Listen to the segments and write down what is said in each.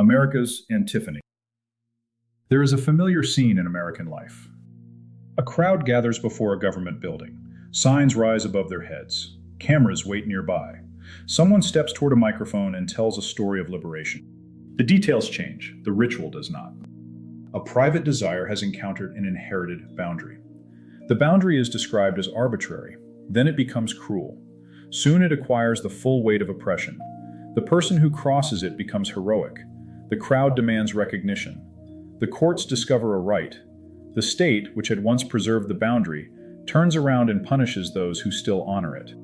America's antiphony. There is a familiar scene in American life. A crowd gathers before a government building. Signs rise above their heads. Cameras wait nearby. Someone steps toward a microphone and tells a story of liberation. The details change, the ritual does not. A private desire has encountered an inherited boundary. The boundary is described as arbitrary, then it becomes cruel. Soon it acquires the full weight of oppression. The person who crosses it becomes heroic. The crowd demands recognition. The courts discover a right. The state, which had once preserved the boundary, turns around and punishes those who still honor it.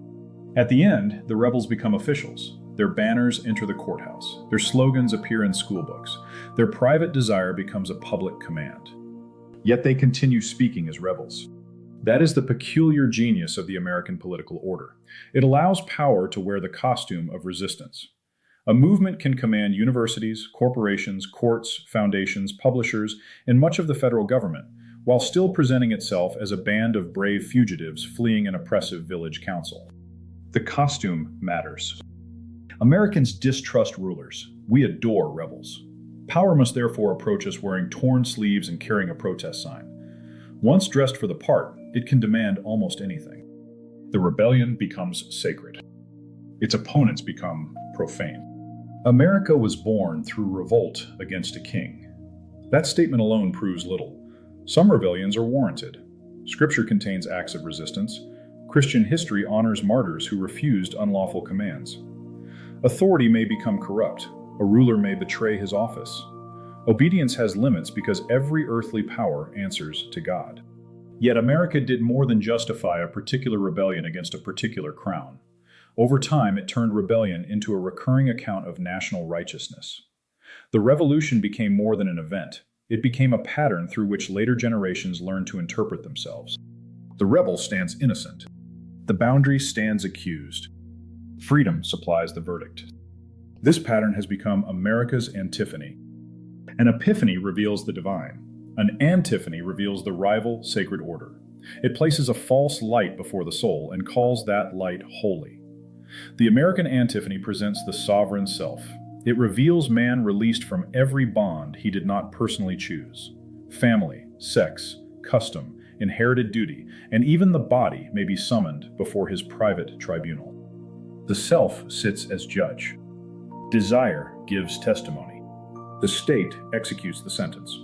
At the end, the rebels become officials. Their banners enter the courthouse. Their slogans appear in school books. Their private desire becomes a public command. Yet they continue speaking as rebels. That is the peculiar genius of the American political order. It allows power to wear the costume of resistance. A movement can command universities, corporations, courts, foundations, publishers, and much of the federal government, while still presenting itself as a band of brave fugitives fleeing an oppressive village council. The costume matters. Americans distrust rulers. We adore rebels. Power must therefore approach us wearing torn sleeves and carrying a protest sign. Once dressed for the part, it can demand almost anything. The rebellion becomes sacred. Its opponents become profane. America was born through revolt against a king. That statement alone proves little. Some rebellions are warranted. Scripture contains acts of resistance. Christian history honors martyrs who refused unlawful commands. Authority may become corrupt. A ruler may betray his office. Obedience has limits because every earthly power answers to God. Yet America did more than justify a particular rebellion against a particular crown. Over time, it turned rebellion into a recurring account of national righteousness. The revolution became more than an event. It became a pattern through which later generations learned to interpret themselves. The rebel stands innocent. The boundary stands accused. Freedom supplies the verdict. This pattern has become America's antiphony. An epiphany reveals the divine. An antiphony reveals the rival sacred order. It places a false light before the soul and calls that light holy. The American antiphony presents the sovereign self. It reveals man released from every bond he did not personally choose. Family, sex, custom, inherited duty, and even the body may be summoned before his private tribunal. The self sits as judge. Desire gives testimony. The state executes the sentence.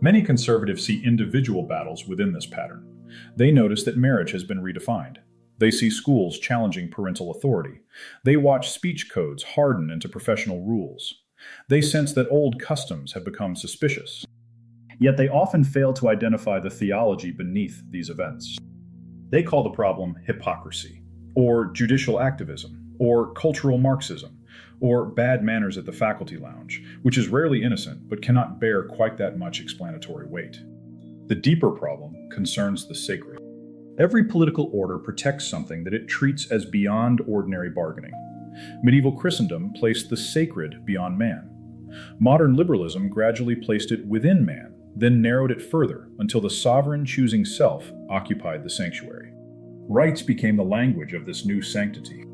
Many conservatives see individual battles within this pattern. They notice that marriage has been redefined. They see schools challenging parental authority. They watch speech codes harden into professional rules. They sense that old customs have become suspicious. Yet they often fail to identify the theology beneath these events. They call the problem hypocrisy, or judicial activism, or cultural Marxism, or bad manners at the faculty lounge, which is rarely innocent but cannot bear quite that much explanatory weight. The deeper problem concerns the sacred. Every political order protects something that it treats as beyond ordinary bargaining. Medieval Christendom placed the sacred beyond man. Modern liberalism gradually placed it within man, then narrowed it further until the sovereign choosing self occupied the sanctuary. Rights became the language of this new sanctity.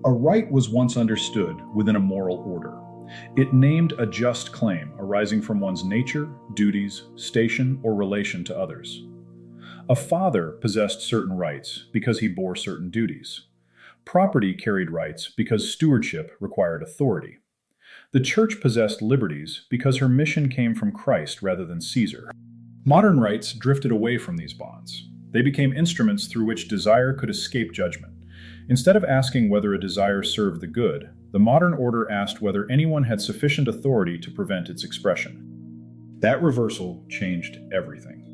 A right was once understood within a moral order. It named a just claim arising from one's nature, duties, station, or relation to others. A father possessed certain rights because he bore certain duties. Property carried rights because stewardship required authority. The church possessed liberties because her mission came from Christ rather than Caesar. Modern rights drifted away from these bonds. They became instruments through which desire could escape judgment. Instead of asking whether a desire served the good, the modern order asked whether anyone had sufficient authority to prevent its expression. That reversal changed everything.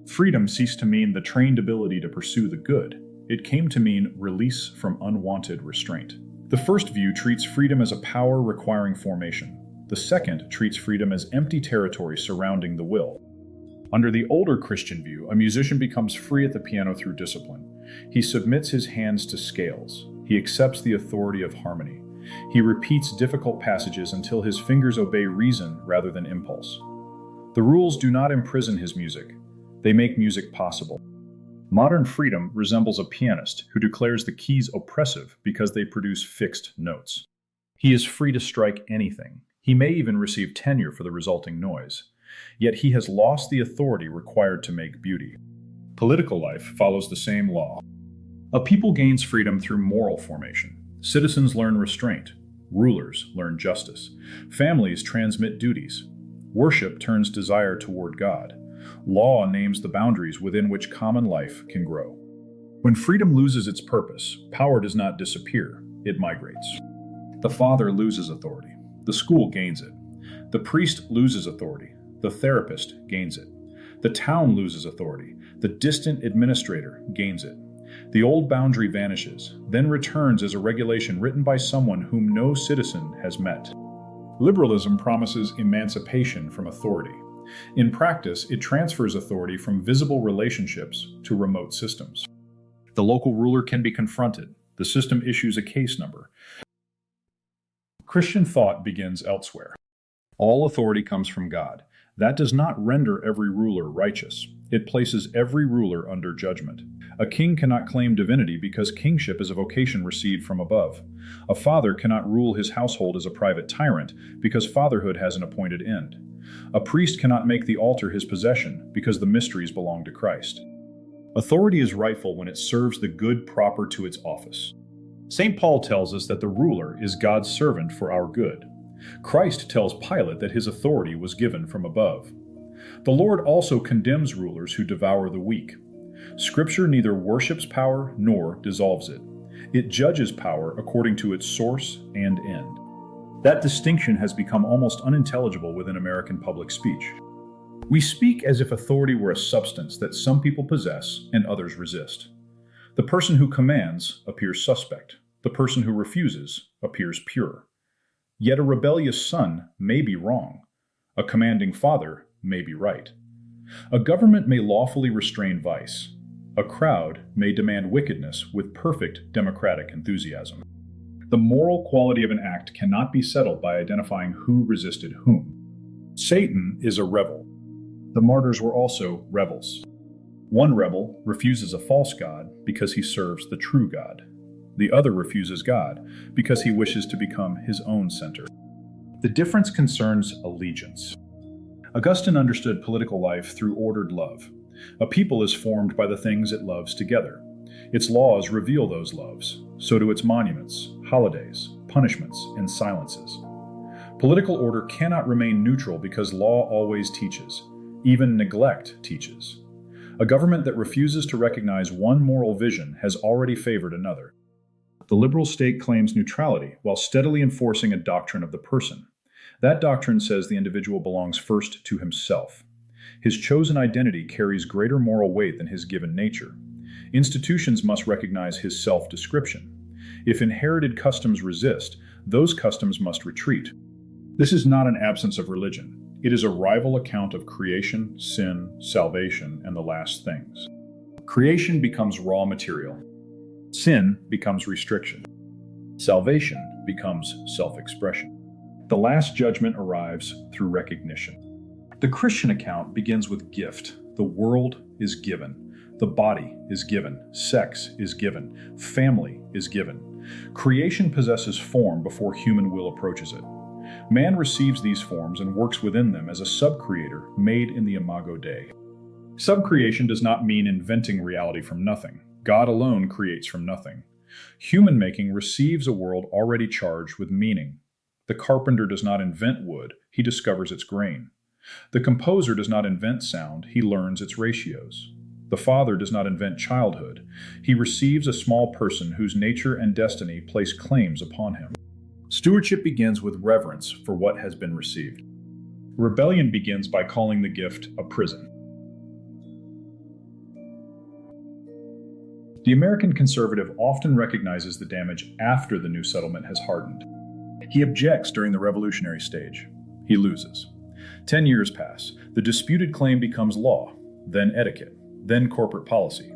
Freedom ceased to mean the trained ability to pursue the good. It came to mean release from unwanted restraint. The first view treats freedom as a power requiring formation. The second treats freedom as empty territory surrounding the will. Under the older Christian view, a musician becomes free at the piano through discipline. He submits his hands to scales. He accepts the authority of harmony. He repeats difficult passages until his fingers obey reason rather than impulse. The rules do not imprison his music. They make music possible. Modern freedom resembles a pianist who declares the keys oppressive because they produce fixed notes. He is free to strike anything, He may even receive tenure for the resulting noise. Yet he has lost the authority required to make beauty. Political life follows the same law. A people gains freedom through moral formation. Citizens learn restraint. Rulers learn justice. Families transmit duties. Worship turns desire toward God. Law names the boundaries within which common life can grow. When freedom loses its purpose, power does not disappear, it migrates. The father loses authority. The school gains it. The priest loses authority. The therapist gains it. The town loses authority. The distant administrator gains it. The old boundary vanishes, then returns as a regulation written by someone whom no citizen has met. Liberalism promises emancipation from authority. In practice, it transfers authority from visible relationships to remote systems. The local ruler can be confronted. The system issues a case number. Christian thought begins elsewhere. All authority comes from God. That does not render every ruler righteous. It places every ruler under judgment. A king cannot claim divinity because kingship is a vocation received from above. A father cannot rule his household as a private tyrant because fatherhood has an appointed end. A priest cannot make the altar his possession because the mysteries belong to Christ. Authority is rightful when it serves the good proper to its office. St. Paul tells us that the ruler is God's servant for our good. Christ tells Pilate that his authority was given from above. The Lord also condemns rulers who devour the weak. Scripture neither worships power nor dissolves it. It judges power according to its source and end. That distinction has become almost unintelligible within American public speech. We speak as if authority were a substance that some people possess and others resist. The person who commands appears suspect. The person who refuses appears pure. Yet a rebellious son may be wrong. A commanding father may be right. A government may lawfully restrain vice. A crowd may demand wickedness with perfect democratic enthusiasm. The moral quality of an act cannot be settled by identifying who resisted whom. Satan is a rebel. The martyrs were also rebels. One rebel refuses a false god because he serves the true God. The other refuses God because he wishes to become his own center. The difference concerns allegiance. Augustine understood political life through ordered love. A people is formed by the things it loves together. Its laws reveal those loves. So do its monuments, holidays, punishments, and silences. Political order cannot remain neutral because law always teaches. Even neglect teaches. A government that refuses to recognize one moral vision has already favored another. The liberal state claims neutrality while steadily enforcing a doctrine of the person. That doctrine says the individual belongs first to himself. His chosen identity carries greater moral weight than his given nature. Institutions must recognize his self-description. If inherited customs resist, those customs must retreat. This is not an absence of religion. It is a rival account of creation, sin, salvation, and the last things. Creation becomes raw material. Sin becomes restriction. Salvation becomes self-expression. The last judgment arrives through recognition. The Christian account begins with gift. The world is given. The body is given. Sex is given. Family is given. Creation possesses form before human will approaches it. Man receives these forms and works within them as a sub-creator made in the imago Dei. Subcreation does not mean inventing reality from nothing. God alone creates from nothing. Human making receives a world already charged with meaning. The carpenter does not invent wood, he discovers its grain. The composer does not invent sound, he learns its ratios. The father does not invent childhood, he receives a small person whose nature and destiny place claims upon him. Stewardship begins with reverence for what has been received. Rebellion begins by calling the gift a prison. The American conservative often recognizes the damage after the new settlement has hardened. He objects during the revolutionary stage. He loses. 10 years pass. The disputed claim becomes law, then etiquette, then corporate policy.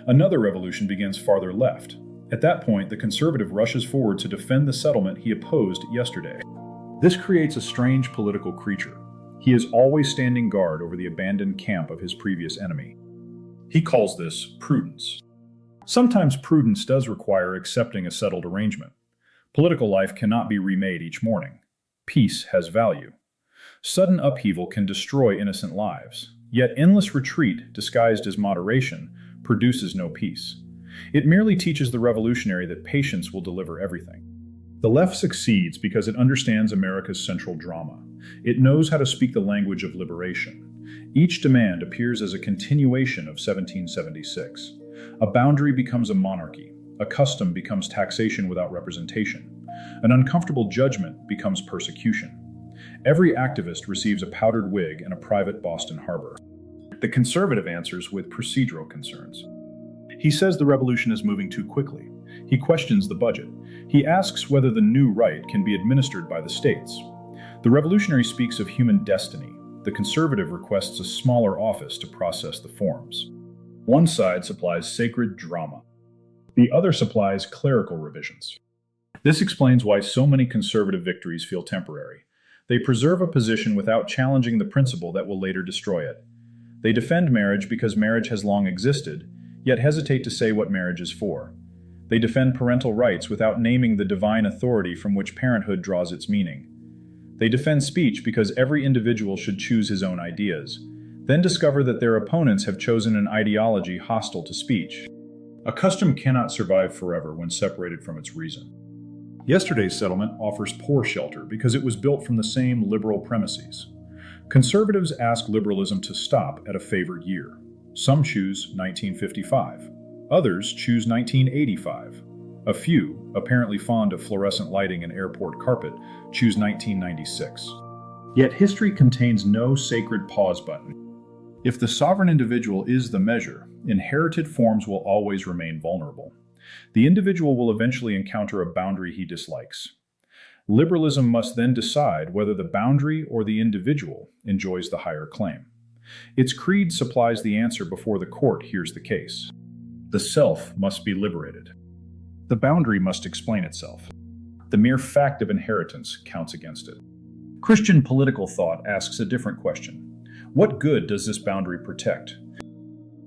Another revolution begins farther left. At that point, the conservative rushes forward to defend the settlement he opposed yesterday. This creates a strange political creature. He is always standing guard over the abandoned camp of his previous enemy. He calls this prudence. Sometimes prudence does require accepting a settled arrangement. Political life cannot be remade each morning. Peace has value. Sudden upheaval can destroy innocent lives, yet endless retreat, disguised as moderation, produces no peace. It merely teaches the revolutionary that patience will deliver everything. The left succeeds because it understands America's central drama. It knows how to speak the language of liberation. Each demand appears as a continuation of 1776. A boundary becomes a monarchy. A custom becomes taxation without representation. An uncomfortable judgment becomes persecution. Every activist receives a powdered wig and a private Boston Harbor. The conservative answers with procedural concerns. He says the revolution is moving too quickly. He questions the budget. He asks whether the new right can be administered by the states. The revolutionary speaks of human destiny. The conservative requests a smaller office to process the forms. One side supplies sacred drama. The other supplies clerical revisions. This explains why so many conservative victories feel temporary. They preserve a position without challenging the principle that will later destroy it. They defend marriage because marriage has long existed, yet hesitate to say what marriage is for. They defend parental rights without naming the divine authority from which parenthood draws its meaning. They defend speech because every individual should choose his own ideas, then discover that their opponents have chosen an ideology hostile to speech. A custom cannot survive forever when separated from its reason. Yesterday's settlement offers poor shelter because it was built from the same liberal premises. Conservatives ask liberalism to stop at a favored year. Some choose 1955. Others choose 1985. A few, apparently fond of fluorescent lighting and airport carpet, choose 1996. Yet history contains no sacred pause button. If the sovereign individual is the measure, inherited forms will always remain vulnerable. The individual will eventually encounter a boundary he dislikes. Liberalism must then decide whether the boundary or the individual enjoys the higher claim. Its creed supplies the answer before the court hears the case. The self must be liberated. The boundary must explain itself. The mere fact of inheritance counts against it. Christian political thought asks a different question. What good does this boundary protect?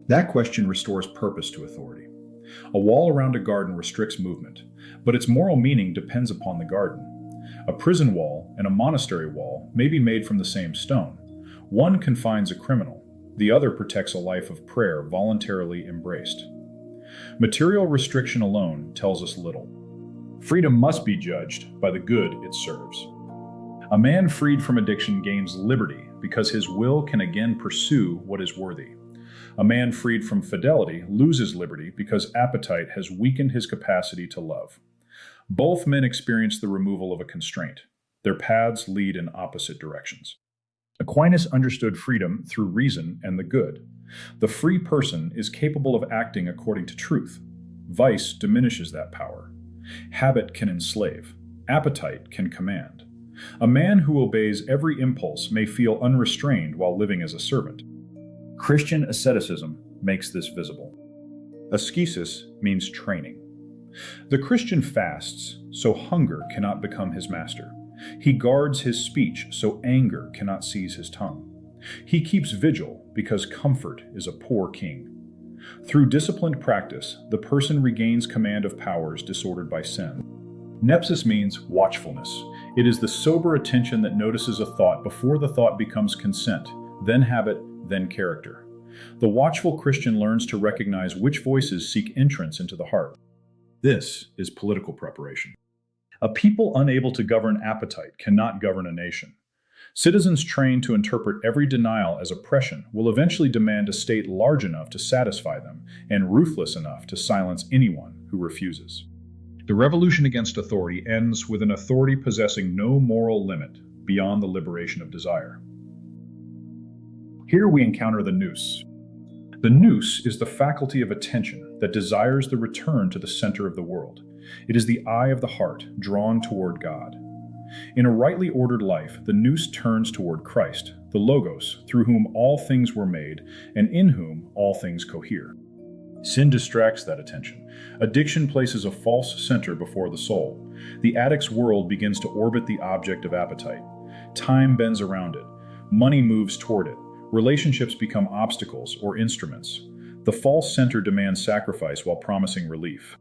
That question restores purpose to authority. A wall around a garden restricts movement, but its moral meaning depends upon the garden. A prison wall and a monastery wall may be made from the same stone. One confines a criminal, the other protects a life of prayer voluntarily embraced. Material restriction alone tells us little. Freedom must be judged by the good it serves. A man freed from addiction gains liberty because his will can again pursue what is worthy. A man freed from fidelity loses liberty because appetite has weakened his capacity to love. Both men experience the removal of a constraint. Their paths lead in opposite directions. Aquinas understood freedom through reason and the good. The free person is capable of acting according to truth. Vice diminishes that power. Habit can enslave. Appetite can command. A man who obeys every impulse may feel unrestrained while living as a servant. Christian asceticism makes this visible. Ascesis means training. The Christian fasts so hunger cannot become his master. He guards his speech so anger cannot seize his tongue. He keeps vigil because comfort is a poor king. Through disciplined practice, the person regains command of powers disordered by sin. Nepsis means watchfulness. It is the sober attention that notices a thought before the thought becomes consent, then habit, then character. The watchful Christian learns to recognize which voices seek entrance into the heart. This is political preparation. A people unable to govern appetite cannot govern a nation. Citizens trained to interpret every denial as oppression will eventually demand a state large enough to satisfy them and ruthless enough to silence anyone who refuses. The revolution against authority ends with an authority possessing no moral limit beyond the liberation of desire. Here we encounter the nous. The nous is the faculty of attention that desires the return to the center of the world. It is the eye of the heart drawn toward God. In a rightly ordered life, the nous turns toward Christ, the Logos, through whom all things were made and in whom all things cohere. Sin distracts that attention. Addiction places a false center before the soul. The addict's world begins to orbit the object of appetite. Time bends around it. Money moves toward it. Relationships become obstacles or instruments. The false center demands sacrifice while promising relief.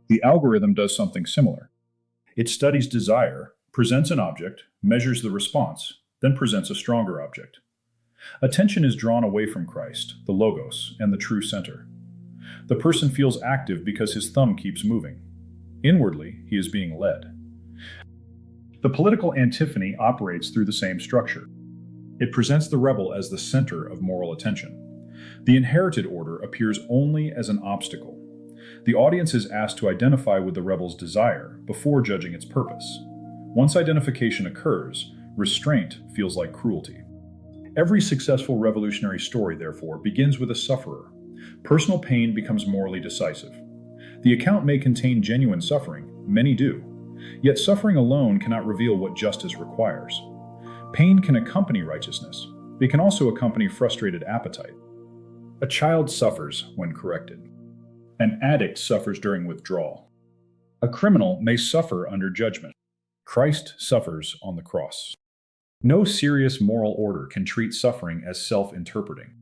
The algorithm does something similar. It studies desire presents an object, measures the response, then presents a stronger object. Attention is drawn away from Christ, the Logos, and the true center. The person feels active because his thumb keeps moving. Inwardly, he is being led. The political antiphony operates through the same structure. It presents the rebel as the center of moral attention. The inherited order appears only as an obstacle. The audience is asked to identify with the rebel's desire before judging its purpose. Once identification occurs, restraint feels like cruelty. Every successful revolutionary story, therefore, begins with a sufferer. Personal pain becomes morally decisive. The account may contain genuine suffering, many do. Yet suffering alone cannot reveal what justice requires. Pain can accompany righteousness. It can also accompany frustrated appetite. A child suffers when corrected. An addict suffers during withdrawal. A criminal may suffer under judgment. Christ suffers on the cross. No serious moral order can treat suffering as self-interpreting.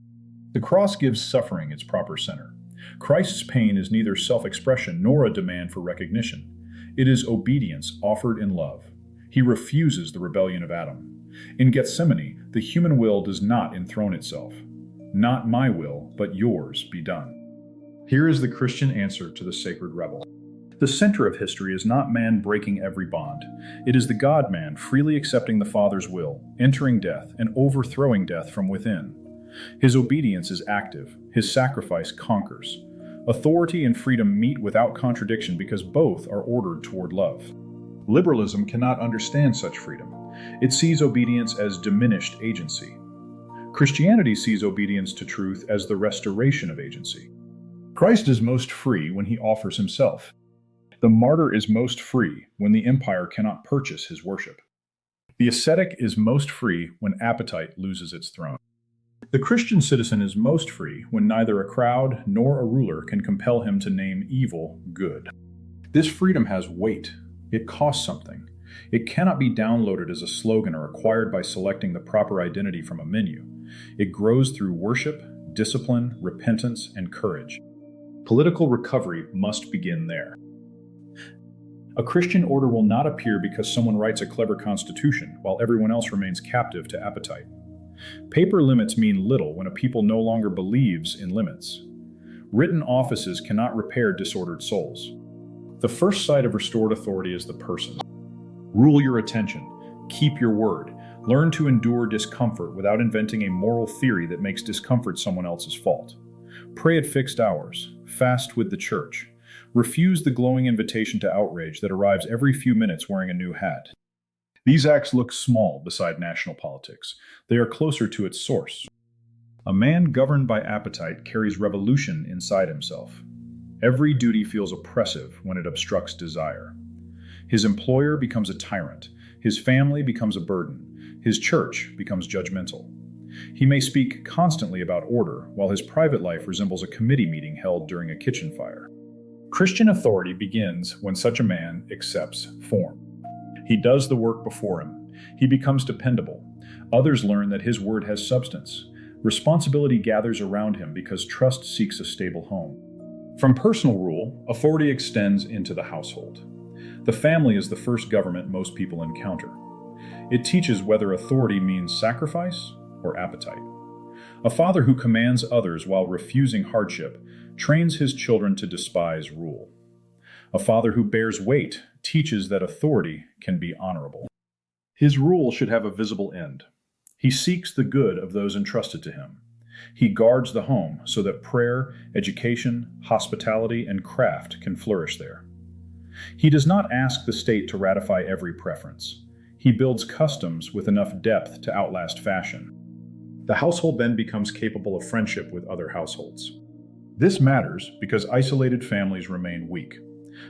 The cross gives suffering its proper center. Christ's pain is neither self-expression nor a demand for recognition. It is obedience offered in love. He refuses the rebellion of Adam. In Gethsemane, the human will does not enthrone itself. Not my will, but yours be done. Here is the Christian answer to the sacred rebel. The center of history is not man breaking every bond. It is the God-man freely accepting the Father's will, entering death, and overthrowing death from within. His obedience is active. His sacrifice conquers. Authority and freedom meet without contradiction because both are ordered toward love. Liberalism cannot understand such freedom. It sees obedience as diminished agency. Christianity sees obedience to truth as the restoration of agency. Christ is most free when he offers himself. The martyr is most free when the empire cannot purchase his worship. The ascetic is most free when appetite loses its throne. The Christian citizen is most free when neither a crowd nor a ruler can compel him to name evil good. This freedom has weight. It costs something. It cannot be downloaded as a slogan or acquired by selecting the proper identity from a menu. It grows through worship, discipline, repentance, and courage. Political recovery must begin there. A Christian order will not appear because someone writes a clever constitution while everyone else remains captive to appetite. Paper limits mean little when a people no longer believes in limits. Written offices cannot repair disordered souls. The first sight of restored authority is the person. Rule your attention. Keep your word. Learn to endure discomfort without inventing a moral theory that makes discomfort someone else's fault. Pray at fixed hours. Fast with the church. Refuse the glowing invitation to outrage that arrives every few minutes wearing a new hat. These acts look small beside national politics. They are closer to its source. A man governed by appetite carries revolution inside himself. Every duty feels oppressive when it obstructs desire. His employer becomes a tyrant. His family becomes a burden. His church becomes judgmental. He may speak constantly about order, while his private life resembles a committee meeting held during a kitchen fire. Christian authority begins when such a man accepts form. He does the work before him. He becomes dependable. Others learn that his word has substance. Responsibility gathers around him because trust seeks a stable home. From personal rule, authority extends into the household. The family is the first government most people encounter. It teaches whether authority means sacrifice or appetite. A father who commands others while refusing hardship trains his children to despise rule. A father who bears weight teaches that authority can be honorable. His rule should have a visible end. He seeks the good of those entrusted to him. He guards the home so that prayer, education, hospitality, and craft can flourish there. He does not ask the state to ratify every preference. He builds customs with enough depth to outlast fashion. The household then becomes capable of friendship with other households. This matters because isolated families remain weak.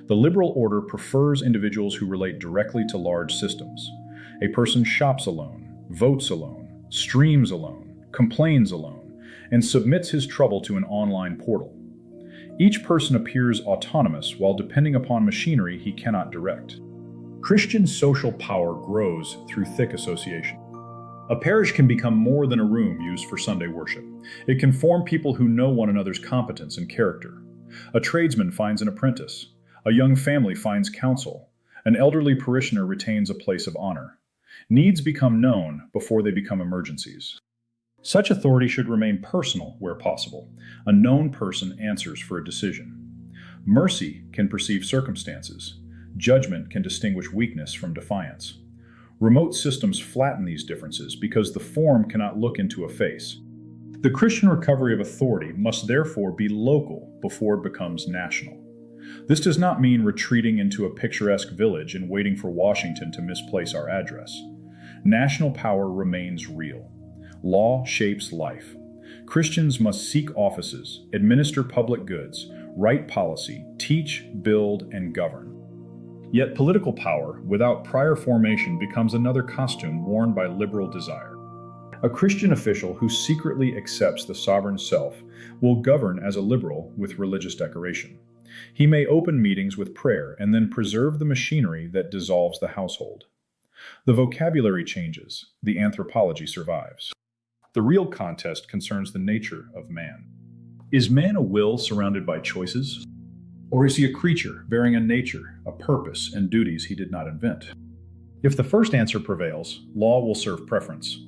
The liberal order prefers individuals who relate directly to large systems. A person shops alone, votes alone, streams alone, complains alone, and submits his trouble to an online portal. Each person appears autonomous while depending upon machinery he cannot direct. Christian social power grows through thick association. A parish can become more than a room used for Sunday worship. It can form people who know one another's competence and character. A tradesman finds an apprentice. A young family finds counsel. An elderly parishioner retains a place of honor. Needs become known before they become emergencies. Such authority should remain personal where possible. A known person answers for a decision. Mercy can perceive circumstances. Judgment can distinguish weakness from defiance. Remote systems flatten these differences because the form cannot look into a face. The Christian recovery of authority must therefore be local before it becomes national. This does not mean retreating into a picturesque village and waiting for Washington to misplace our address. National power remains real. Law shapes life. Christians must seek offices, administer public goods, write policy, teach, build, and govern. Yet political power, without prior formation, becomes another costume worn by liberal desire. A Christian official who secretly accepts the sovereign self will govern as a liberal with religious decoration. He may open meetings with prayer and then preserve the machinery that dissolves the household. The vocabulary changes, the anthropology survives. The real contest concerns the nature of man. Is man a will surrounded by choices? Or is he a creature bearing a nature, a purpose, and duties he did not invent? If the first answer prevails, law will serve preference.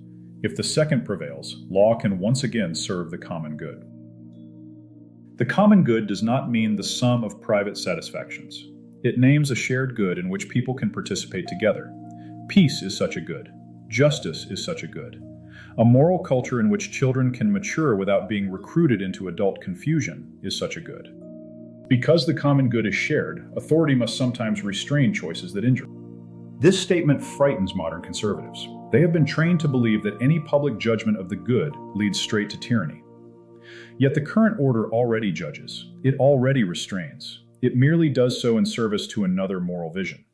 If the second prevails, law can once again serve the common good. The common good does not mean the sum of private satisfactions. It names a shared good in which people can participate together. Peace is such a good. Justice is such a good. A moral culture in which children can mature without being recruited into adult confusion is such a good. Because the common good is shared, authority must sometimes restrain choices that injure. This statement frightens modern conservatives. They have been trained to believe that any public judgment of the good leads straight to tyranny. Yet the current order already judges. It already restrains. It merely does so in service to another moral vision.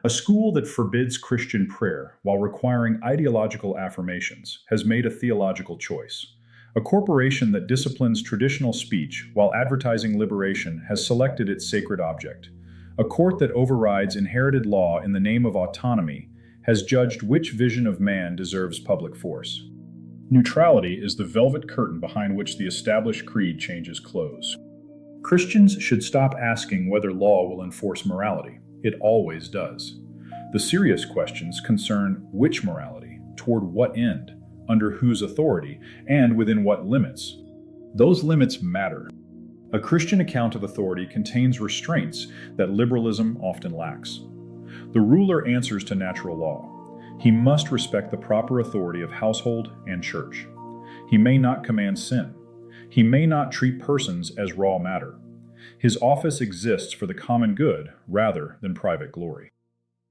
A school that forbids Christian prayer while requiring ideological affirmations has made a theological choice. A corporation that disciplines traditional speech while advertising liberation has selected its sacred object. A court that overrides inherited law in the name of autonomy has judged which vision of man deserves public force. Neutrality is the velvet curtain behind which the established creed changes clothes. Christians should stop asking whether law will enforce morality. It always does. The serious questions concern which morality, toward what end, under whose authority, and within what limits. Those limits matter. A Christian account of authority contains restraints that liberalism often lacks. The ruler answers to natural law. He must respect the proper authority of household and church. He may not command sin. He may not treat persons as raw matter. His office exists for the common good rather than private glory.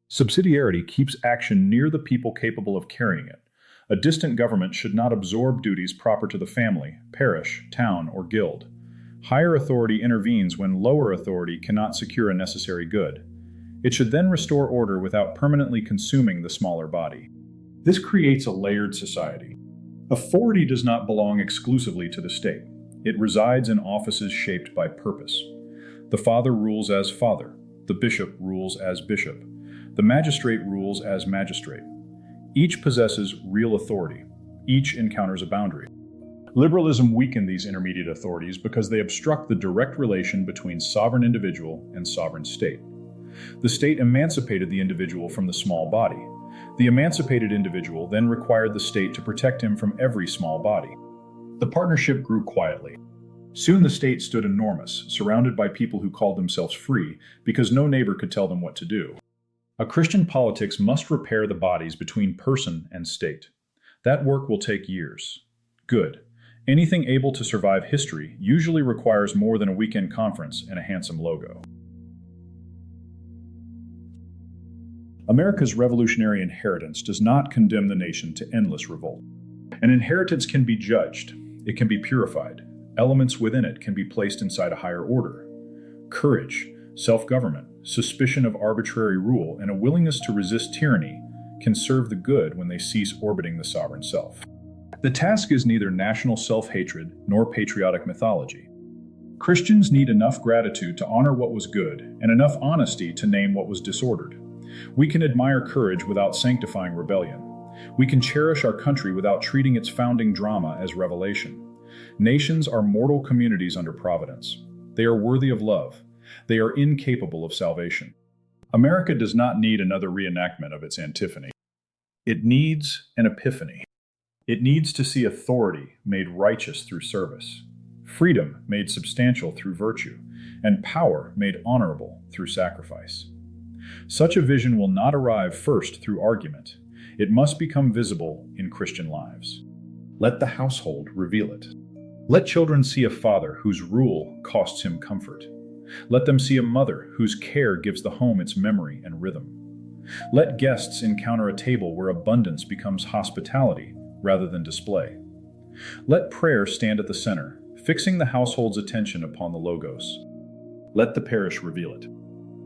Subsidiarity keeps action near the people capable of carrying it. A distant government should not absorb duties proper to the family, parish, town, or guild. Higher authority intervenes when lower authority cannot secure a necessary good. It should then restore order without permanently consuming the smaller body. This creates a layered society. Authority does not belong exclusively to the state. It resides in offices shaped by purpose. The father rules as father. The bishop rules as bishop. The magistrate rules as magistrate. Each possesses real authority. Each encounters a boundary. Liberalism weakened these intermediate authorities because they obstruct the direct relation between sovereign individual and sovereign state. The state emancipated the individual from the small body. The emancipated individual then required the state to protect him from every small body. The partnership grew quietly. Soon the state stood enormous, surrounded by people who called themselves free because no neighbor could tell them what to do. A Christian politics must repair the bodies between person and state. That work will take years. Good. Anything able to survive history usually requires more than a weekend conference and a handsome logo. America's revolutionary inheritance does not condemn the nation to endless revolt. An inheritance can be judged. It can be purified. Elements within it can be placed inside a higher order. Courage, self-government, suspicion of arbitrary rule, and a willingness to resist tyranny can serve the good when they cease orbiting the sovereign self. The task is neither national self-hatred nor patriotic mythology. Christians need enough gratitude to honor what was good and enough honesty to name what was disordered. We can admire courage without sanctifying rebellion. We can cherish our country without treating its founding drama as revelation. Nations are mortal communities under providence. They are worthy of love. They are incapable of salvation. America does not need another reenactment of its antiphony. It needs an epiphany. It needs to see authority made righteous through service, freedom made substantial through virtue, and power made honorable through sacrifice. Such a vision will not arrive first through argument. It must become visible in Christian lives. Let the household reveal it. Let children see a father whose rule costs him comfort. Let them see a mother whose care gives the home its memory and rhythm. Let guests encounter a table where abundance becomes hospitality rather than display. Let prayer stand at the center, fixing the household's attention upon the Logos. Let the parish reveal it.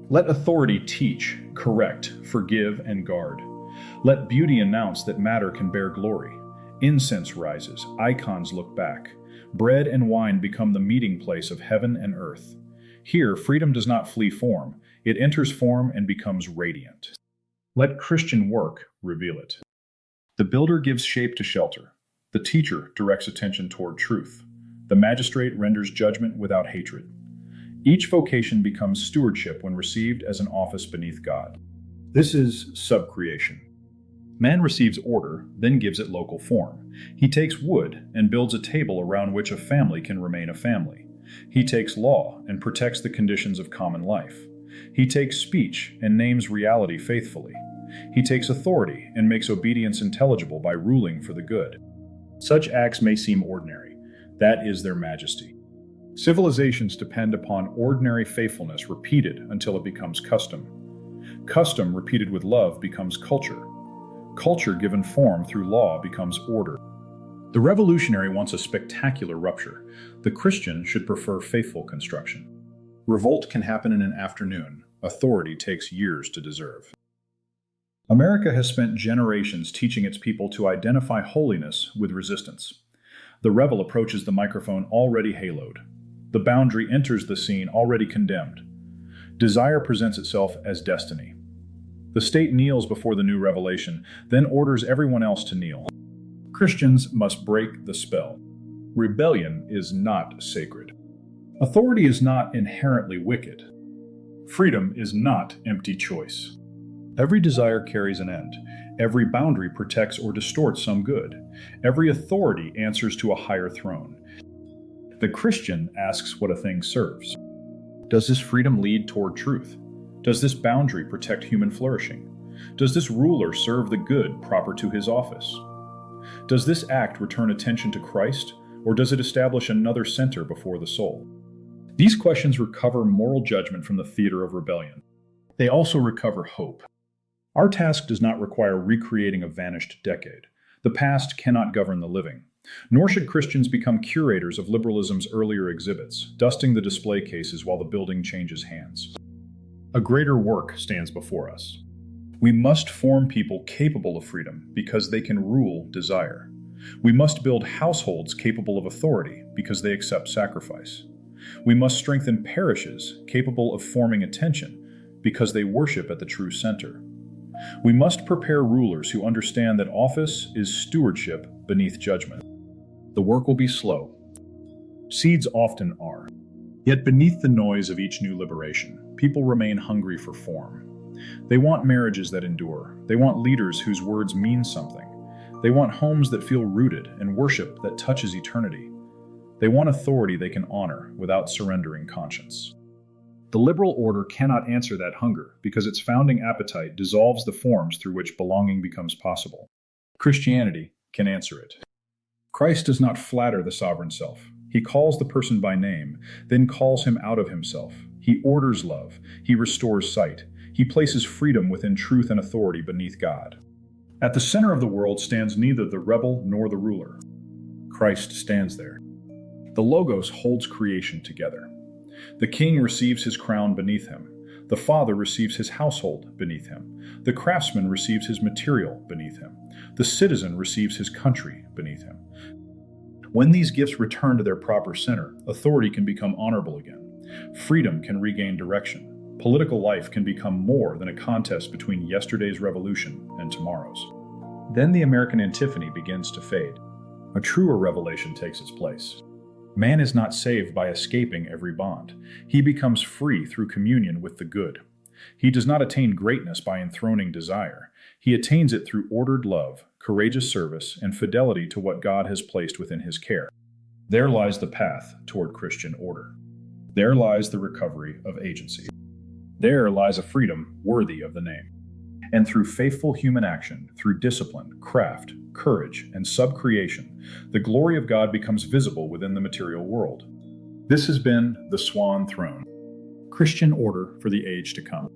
Let authority teach, correct, forgive, and guard. Let beauty announce that matter can bear glory. Incense rises, icons look back. Bread and wine become the meeting place of heaven and earth. Here, freedom does not flee form. It enters form and becomes radiant. Let Christian work reveal it. The builder gives shape to shelter. The teacher directs attention toward truth. The magistrate renders judgment without hatred. Each vocation becomes stewardship when received as an office beneath God. This is subcreation. Man receives order, then gives it local form. He takes wood and builds a table around which a family can remain a family. He takes law and protects the conditions of common life. He takes speech and names reality faithfully. He takes authority and makes obedience intelligible by ruling for the good. Such acts may seem ordinary. That is their majesty. Civilizations depend upon ordinary faithfulness repeated until it becomes custom. Custom repeated with love becomes culture. Culture given form through law becomes order. The revolutionary wants a spectacular rupture. The Christian should prefer faithful construction. Revolt can happen in an afternoon. Authority takes years to deserve. America has spent generations teaching its people to identify holiness with resistance. The rebel approaches the microphone already haloed. The boundary enters the scene already condemned. Desire presents itself as destiny. The state kneels before the new revelation, then orders everyone else to kneel. Christians must break the spell. Rebellion is not sacred. Authority is not inherently wicked. Freedom is not empty choice. Every desire carries an end. Every boundary protects or distorts some good. Every authority answers to a higher throne. The Christian asks what a thing serves. Does this freedom lead toward truth? Does this boundary protect human flourishing? Does this ruler serve the good proper to his office? Does this act return attention to Christ, or does it establish another center before the soul? These questions recover moral judgment from the theater of rebellion. They also recover hope. Our task does not require recreating a vanished decade. The past cannot govern the living. Nor should Christians become curators of liberalism's earlier exhibits, dusting the display cases while the building changes hands. A greater work stands before us. We must form people capable of freedom because they can rule desire. We must build households capable of authority because they accept sacrifice. We must strengthen parishes capable of forming attention because they worship at the true center. We must prepare rulers who understand that office is stewardship beneath judgment. The work will be slow. Seeds often are. Yet beneath the noise of each new liberation, people remain hungry for form. They want marriages that endure. They want leaders whose words mean something. They want homes that feel rooted and worship that touches eternity. They want authority they can honor without surrendering conscience. The liberal order cannot answer that hunger because its founding appetite dissolves the forms through which belonging becomes possible. Christianity can answer it. Christ does not flatter the sovereign self. He calls the person by name, then calls him out of himself. He orders love. He restores sight. He places freedom within truth and authority beneath God. At the center of the world stands neither the rebel nor the ruler. Christ stands there. The Logos holds creation together. The king receives his crown beneath him. The father receives his household beneath him. The craftsman receives his material beneath him. The citizen receives his country beneath him. When these gifts return to their proper center, authority can become honorable again. Freedom can regain direction. Political life can become more than a contest between yesterday's revolution and tomorrow's. Then the American antiphony begins to fade. A truer revelation takes its place. Man is not saved by escaping every bond. He becomes free through communion with the good. He does not attain greatness by enthroning desire. He attains it through ordered love, courageous service, and fidelity to what God has placed within his care. There lies the path toward Christian order. There lies the recovery of agency. There lies a freedom worthy of the name. And through faithful human action, through discipline, craft, courage, and subcreation, the glory of God becomes visible within the material world. This has been the Swan Throne, Christian order for the age to come.